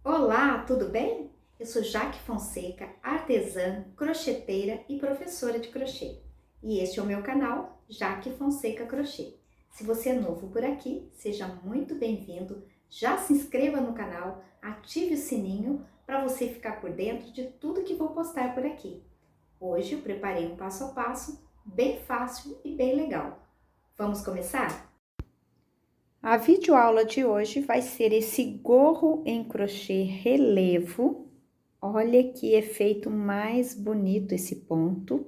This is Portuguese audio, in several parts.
Olá, tudo bem? Eu sou Jaque Fonseca, artesã, crocheteira e professora de crochê. E este é o meu canal, Jaque Fonseca Crochê. Se você é novo por aqui, seja muito bem-vindo. Já se inscreva no canal, ative o sininho para você ficar por dentro de tudo que vou postar por aqui. Hoje eu preparei um passo a passo bem fácil e bem legal. Vamos começar? A videoaula de hoje vai ser esse gorro em crochê relevo. Olha que efeito mais bonito esse ponto.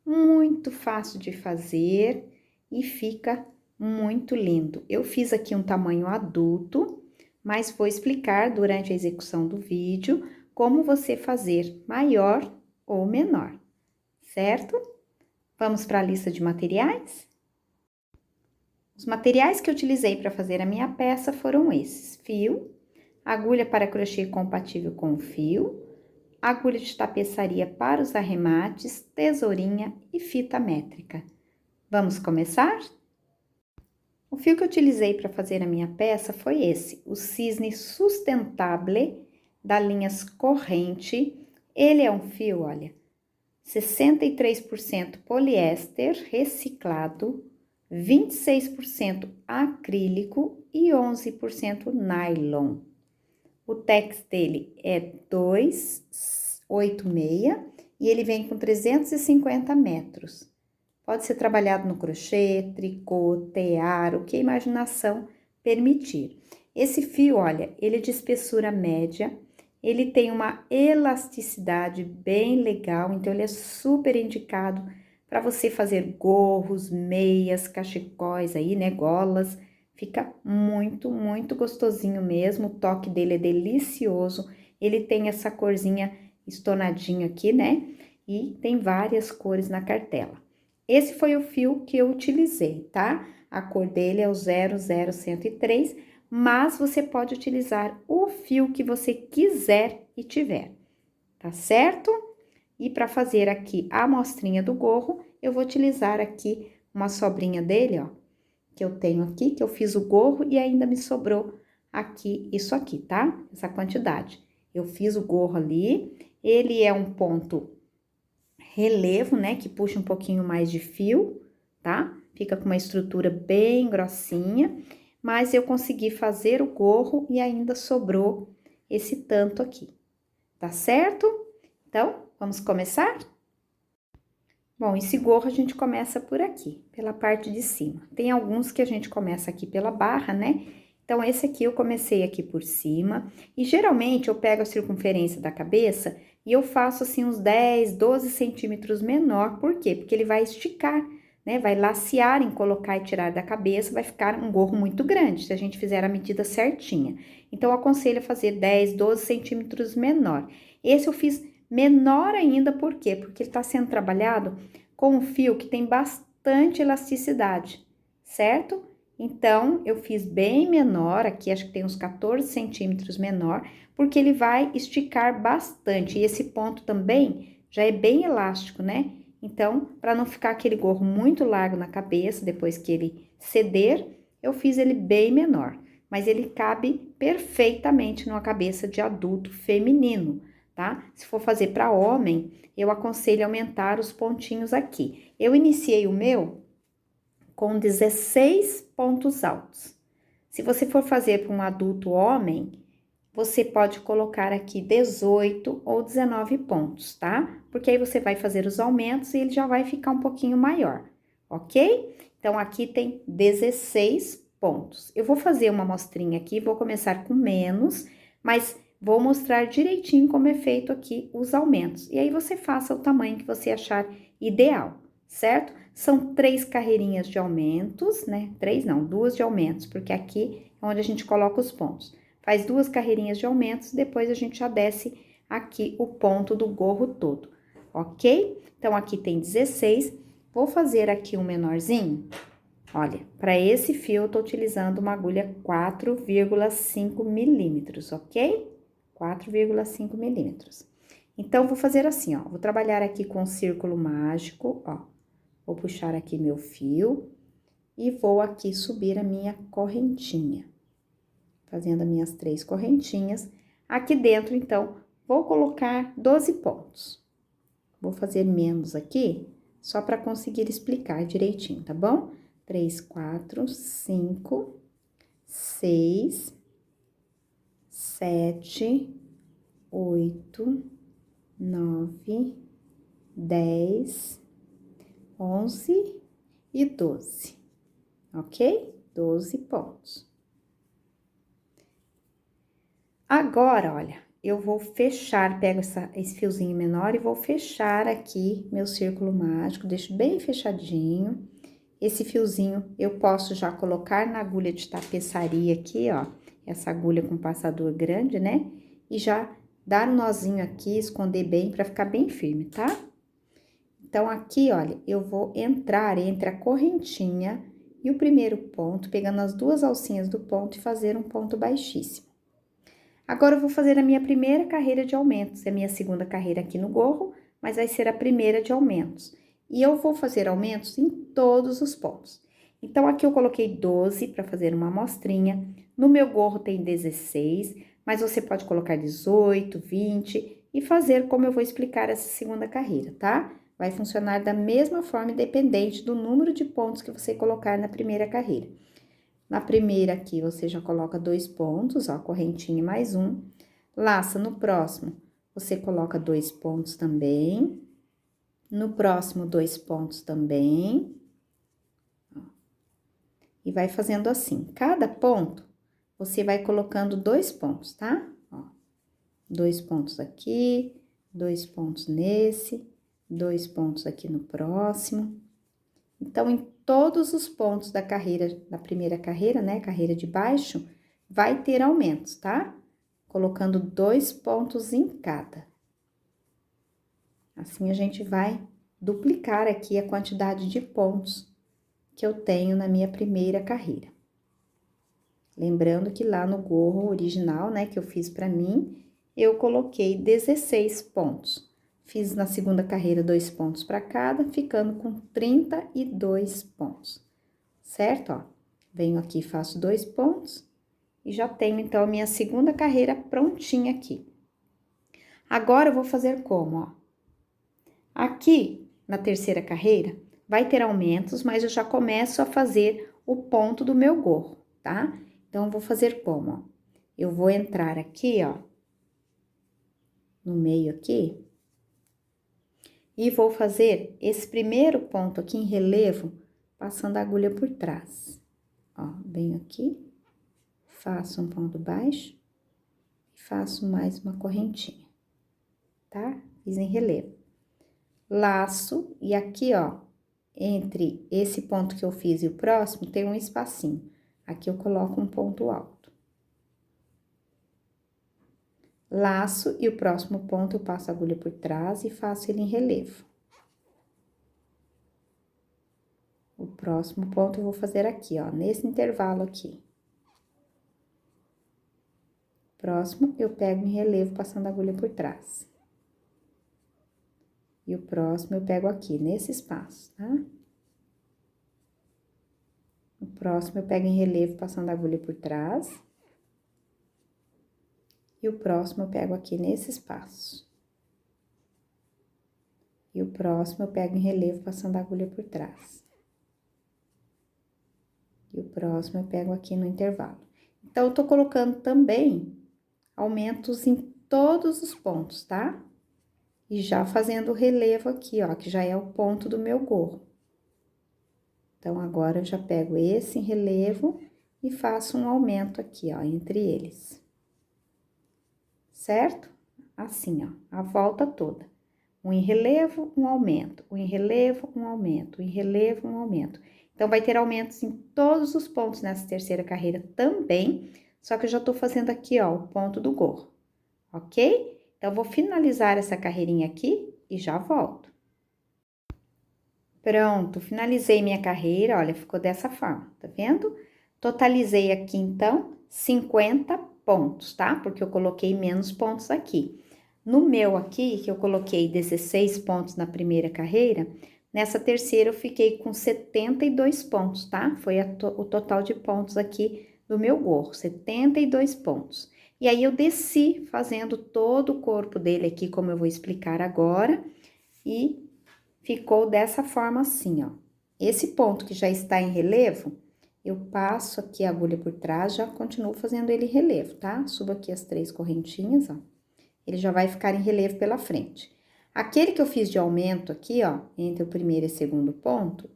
Muito fácil de fazer e fica muito lindo. Eu fiz aqui um tamanho adulto, mas vou explicar durante a execução do vídeo como você fazer maior ou menor, certo? Vamos para a lista de materiais? Os materiais que eu utilizei para fazer a minha peça foram esses: fio, agulha para crochê compatível com o fio, agulha de tapeçaria para os arremates, tesourinha e fita métrica. Vamos começar? O fio que eu utilizei para fazer a minha peça foi esse, o Cisne Sustentable da linhas Corrente. Ele é um fio, olha, 63% poliéster reciclado, 26% acrílico e 11% nylon. O tex dele é 286 e ele vem com 350 metros. Pode ser trabalhado no crochê, tricô, tear, o que a imaginação permitir. Esse fio, olha, ele é de espessura média, ele tem uma elasticidade bem legal, então ele é super indicado para você fazer gorros, meias, cachecóis aí, né, golas. Fica muito, muito gostosinho mesmo, o toque dele é delicioso. Ele tem essa corzinha estonadinha aqui, né, e tem várias cores na cartela. Esse foi o fio que eu utilizei, tá? A cor dele é o 00103, mas você pode utilizar o fio que você quiser e tiver, tá certo? E para fazer aqui a amostrinha do gorro, eu vou utilizar aqui uma sobrinha dele, ó, que eu tenho aqui, que eu fiz o gorro e ainda me sobrou aqui, isso aqui, tá? Essa quantidade. Eu fiz o gorro ali, ele é um ponto relevo, né, que puxa um pouquinho mais de fio, tá? Fica com uma estrutura bem grossinha, mas eu consegui fazer o gorro e ainda sobrou esse tanto aqui, tá certo? Então, vamos começar? Bom, esse gorro a gente começa por aqui, pela parte de cima. Tem alguns que a gente começa aqui pela barra, né? Então, esse aqui eu comecei aqui por cima. E geralmente eu pego a circunferência da cabeça e eu faço assim uns 10, 12 centímetros menor. Por quê? Porque ele vai esticar, né? Vai lacear em colocar e tirar da cabeça, vai ficar um gorro muito grande, se a gente fizer a medida certinha. Então, eu aconselho a fazer 10, 12 centímetros menor. Esse eu fiz menor ainda, por quê? Porque ele tá sendo trabalhado com um fio que tem bastante elasticidade, certo? Então, eu fiz bem menor, aqui acho que tem uns 14 centímetros menor, porque ele vai esticar bastante. E esse ponto também já é bem elástico, né? Então, para não ficar aquele gorro muito largo na cabeça, depois que ele ceder, eu fiz ele bem menor. Mas ele cabe perfeitamente numa cabeça de adulto feminino, tá? Se for fazer para homem, eu aconselho aumentar os pontinhos aqui. Eu iniciei o meu com 16 pontos altos. Se você for fazer para um adulto homem, você pode colocar aqui 18 ou 19 pontos, tá? Porque aí você vai fazer os aumentos e ele já vai ficar um pouquinho maior, ok? Então, aqui tem 16 pontos. Eu vou fazer uma amostrinha aqui, vou começar com menos, mas vou mostrar direitinho como é feito aqui os aumentos. E aí, você faça o tamanho que você achar ideal, certo? São 3 carreirinhas de aumentos, né? 3 não, 2 de aumentos, porque aqui é onde a gente coloca os pontos. Faz 2 carreirinhas de aumentos, depois a gente já desce aqui o ponto do gorro todo, ok? Então, aqui tem 16, vou fazer aqui um menorzinho. Olha, para esse fio eu tô utilizando uma agulha 4,5 milímetros, ok? 4,5 milímetros. Então, vou fazer assim, ó, vou trabalhar aqui com o círculo mágico, ó. Vou puxar aqui meu fio e vou aqui subir a minha correntinha. Fazendo as minhas 3 correntinhas. Aqui dentro, então, vou colocar 12 pontos. Vou fazer menos aqui, só para conseguir explicar direitinho, tá bom? 3, 4, 5, 6, 7, 8, 9, 10, 11 e 12, ok? 12 pontos. Agora, olha, eu vou fechar, pego esse fiozinho menor e vou fechar aqui meu círculo mágico, deixo bem fechadinho. Esse fiozinho eu posso já colocar na agulha de tapeçaria aqui, ó, essa agulha com passador grande, né? E já dar um nozinho aqui, esconder bem pra ficar bem firme, tá? Então, aqui, olha, eu vou entrar entre a correntinha e o primeiro ponto, pegando as duas alcinhas do ponto e fazer um ponto baixíssimo. Agora, eu vou fazer a minha primeira carreira de aumentos, é a minha segunda carreira aqui no gorro, mas vai ser a primeira de aumentos. E eu vou fazer aumentos em todos os pontos. Então, aqui eu coloquei 12 para fazer uma amostrinha, no meu gorro tem 16, mas você pode colocar 18, 20 e fazer como eu vou explicar essa segunda carreira, tá? Vai funcionar da mesma forma, independente do número de pontos que você colocar na primeira carreira. Na primeira aqui, você já coloca 2 pontos, ó, correntinha mais um. Laça no próximo, você coloca 2 pontos também. No próximo, 2 pontos também. Ó. E vai fazendo assim. Cada ponto, você vai colocando 2 pontos, tá? Ó, 2 pontos aqui, 2 pontos nesse, 2 pontos aqui no próximo. Então, em todos os pontos da carreira, da primeira carreira, né, carreira de baixo, vai ter aumentos, tá? Colocando 2 pontos em cada. Assim, a gente vai duplicar aqui a quantidade de pontos que eu tenho na minha primeira carreira. Lembrando que lá no gorro original, né, que eu fiz pra mim, eu coloquei 16 pontos. Fiz na segunda carreira 2 pontos para cada, ficando com 32 pontos, certo? Ó, venho aqui, faço 2 pontos e já tenho, então, a minha segunda carreira prontinha aqui. Agora, eu vou fazer como, ó? Aqui, na terceira carreira, vai ter aumentos, mas eu já começo a fazer o ponto do meu gorro, tá? Então, eu vou fazer como, ó? Eu vou entrar aqui, ó, no meio aqui, e vou fazer esse primeiro ponto aqui em relevo, passando a agulha por trás. Ó, venho aqui, faço um ponto baixo e faço mais uma correntinha, tá? Fiz em relevo. Laço, e aqui, ó, entre esse ponto que eu fiz e o próximo, tem um espacinho. Aqui eu coloco um ponto alto. Laço, e o próximo ponto eu passo a agulha por trás e faço ele em relevo. O próximo ponto eu vou fazer aqui, ó, nesse intervalo aqui. Próximo, eu pego em relevo, passando a agulha por trás. E o próximo, eu pego aqui, nesse espaço, tá? O próximo, eu pego em relevo, passando a agulha por trás. E o próximo, eu pego aqui nesse espaço. E o próximo, eu pego em relevo, passando a agulha por trás. E o próximo, eu pego aqui no intervalo. Então, eu tô colocando também aumentos em todos os pontos, tá? E já fazendo o relevo aqui, ó, que já é o ponto do meu gorro. Então, agora, eu já pego esse em relevo e faço um aumento aqui, ó, entre eles. Certo? Assim, ó, a volta toda. Um em relevo, um aumento, um em relevo, um aumento, um em relevo, um aumento. Então, vai ter aumentos em todos os pontos nessa terceira carreira também, só que eu já tô fazendo aqui, ó, o ponto do gorro, ok? Então, eu vou finalizar essa carreirinha aqui e já volto. Pronto, finalizei minha carreira, olha, ficou dessa forma, tá vendo? Totalizei aqui, então, 50 pontos, tá? Porque eu coloquei menos pontos aqui. No meu aqui, que eu coloquei 16 pontos na primeira carreira, nessa terceira eu fiquei com 72 pontos, tá? Foi o total de pontos aqui do meu gorro, 72 pontos. E aí, eu desci fazendo todo o corpo dele aqui, como eu vou explicar agora, e ficou dessa forma assim, ó. Esse ponto que já está em relevo, eu passo aqui a agulha por trás, já continuo fazendo ele em relevo, tá? Subo aqui as 3 correntinhas, ó. Ele já vai ficar em relevo pela frente. Aquele que eu fiz de aumento aqui, ó, entre o primeiro e segundo ponto,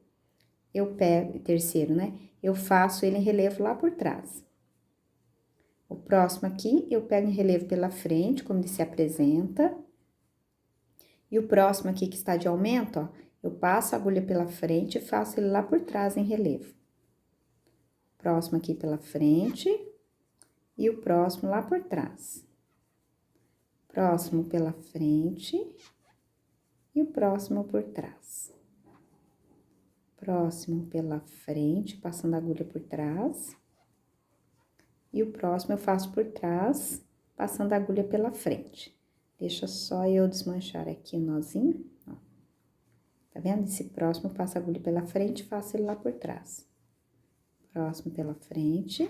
eu pego, terceiro, né? Eu faço ele em relevo lá por trás. O próximo aqui, eu pego em relevo pela frente, como ele se apresenta. E o próximo aqui que está de aumento, ó, eu passo a agulha pela frente e faço ele lá por trás em relevo. Próximo aqui pela frente e o próximo lá por trás. Próximo pela frente e o próximo por trás. Próximo pela frente, passando a agulha por trás. E o próximo eu faço por trás, passando a agulha pela frente. Deixa só eu desmanchar aqui o nozinho, ó. Tá vendo? Esse próximo eu passo a agulha pela frente e faço ele lá por trás. Próximo pela frente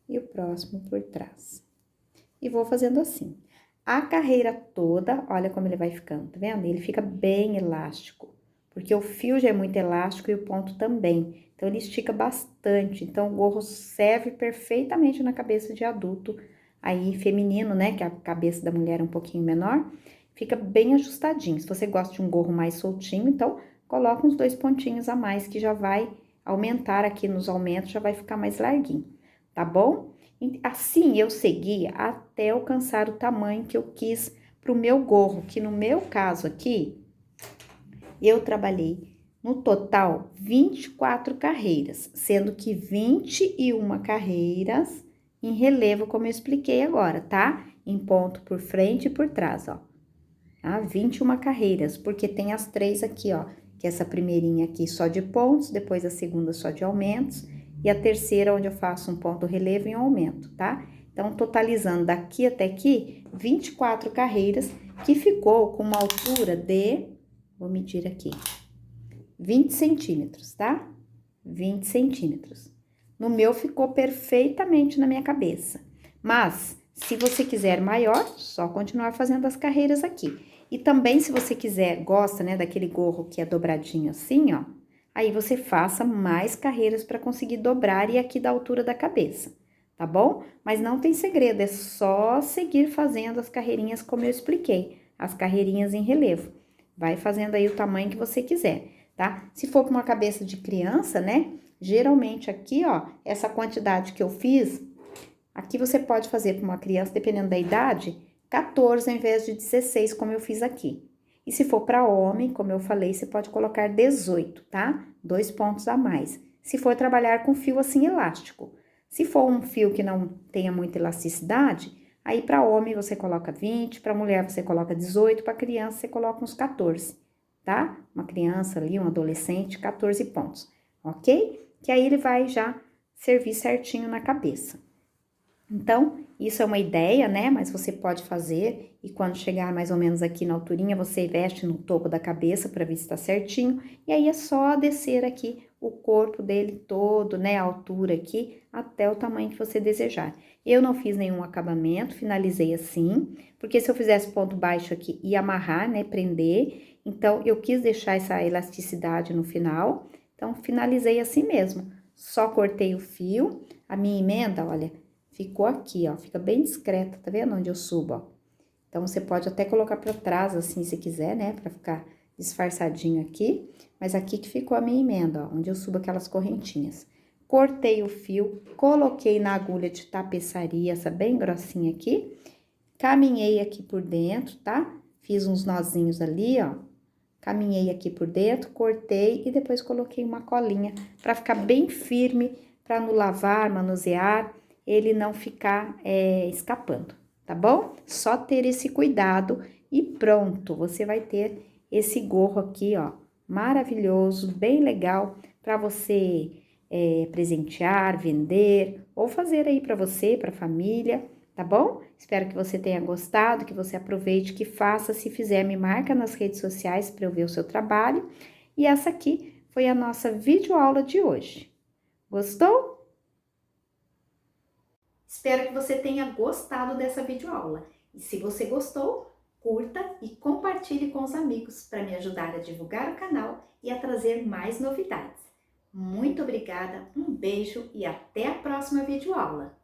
e o próximo por trás. E vou fazendo assim. A carreira toda, olha como ele vai ficando, tá vendo? Ele fica bem elástico, porque o fio já é muito elástico e o ponto também. Então, ele estica bastante. Então, o gorro serve perfeitamente na cabeça de adulto, aí feminino, né? Que a cabeça da mulher é um pouquinho menor, fica bem ajustadinho. Se você gosta de um gorro mais soltinho, então, coloca uns 2 pontinhos a mais, que já vai aumentar aqui nos aumentos, já vai ficar mais larguinho, tá bom? Assim, eu segui até alcançar o tamanho que eu quis pro meu gorro, que no meu caso aqui, eu trabalhei no total 24 carreiras, sendo que 21 carreiras em relevo, como eu expliquei agora, tá? Em ponto por frente e por trás, ó. Tá? 21 carreiras, porque tem as 3 aqui, ó, que essa primeirinha aqui só de pontos, depois a segunda só de aumentos, e a terceira onde eu faço um ponto relevo e um aumento, tá? Então, totalizando daqui até aqui, 24 carreiras, que ficou com uma altura de, vou medir aqui, 20 centímetros, tá? 20 centímetros. No meu ficou perfeitamente na minha cabeça. Mas, se você quiser maior, só continuar fazendo as carreiras aqui. E também, se você quiser, gosta, né, daquele gorro que é dobradinho assim, ó. Aí, você faça mais carreiras para conseguir dobrar e aqui da altura da cabeça, tá bom? Mas não tem segredo, é só seguir fazendo as carreirinhas como eu expliquei. As carreirinhas em relevo. Vai fazendo aí o tamanho que você quiser, tá? Se for para uma cabeça de criança, né? Geralmente aqui, ó, essa quantidade que eu fiz, aqui você pode fazer para uma criança, dependendo da idade, 14 ao invés de 16, como eu fiz aqui. E se for para homem, como eu falei, você pode colocar 18, tá? 2 pontos a mais. Se for trabalhar com fio assim elástico. Se for um fio que não tenha muita elasticidade, aí para homem você coloca 20, para mulher você coloca 18, para criança você coloca uns 14, tá? Uma criança ali, um adolescente, 14 pontos, ok? Que aí ele vai já servir certinho na cabeça. Então, isso é uma ideia, né? Mas você pode fazer e quando chegar mais ou menos aqui na alturinha, você veste no topo da cabeça para ver se tá certinho. E aí é só descer aqui o corpo dele todo, né? A altura aqui, até o tamanho que você desejar. Eu não fiz nenhum acabamento, finalizei assim, porque se eu fizesse ponto baixo aqui, ia amarrar, né? Prender. Então, eu quis deixar essa elasticidade no final. Então, finalizei assim mesmo. Só cortei o fio, a minha emenda, olha, ficou aqui, ó, fica bem discreta, tá vendo onde eu subo, ó? Então, você pode até colocar pra trás, assim, se quiser, né, pra ficar disfarçadinho aqui, mas aqui que ficou a minha emenda, ó, onde eu subo aquelas correntinhas. Cortei o fio, coloquei na agulha de tapeçaria, essa bem grossinha aqui, caminhei aqui por dentro, tá? Fiz uns nozinhos ali, ó, caminhei aqui por dentro, cortei e depois coloquei uma colinha pra ficar bem firme, pra no lavar, manusear, ele não ficar escapando, tá bom? Só ter esse cuidado e pronto, você vai ter esse gorro aqui, ó, maravilhoso, bem legal, para você presentear, vender ou fazer aí para você, para família, tá bom? Espero que você tenha gostado, que você aproveite, que faça, se fizer, me marca nas redes sociais para eu ver o seu trabalho. E essa aqui foi a nossa videoaula de hoje. Gostou? Espero que você tenha gostado dessa videoaula. E se você gostou, curta e compartilhe com os amigos para me ajudar a divulgar o canal e a trazer mais novidades. Muito obrigada, um beijo e até a próxima videoaula!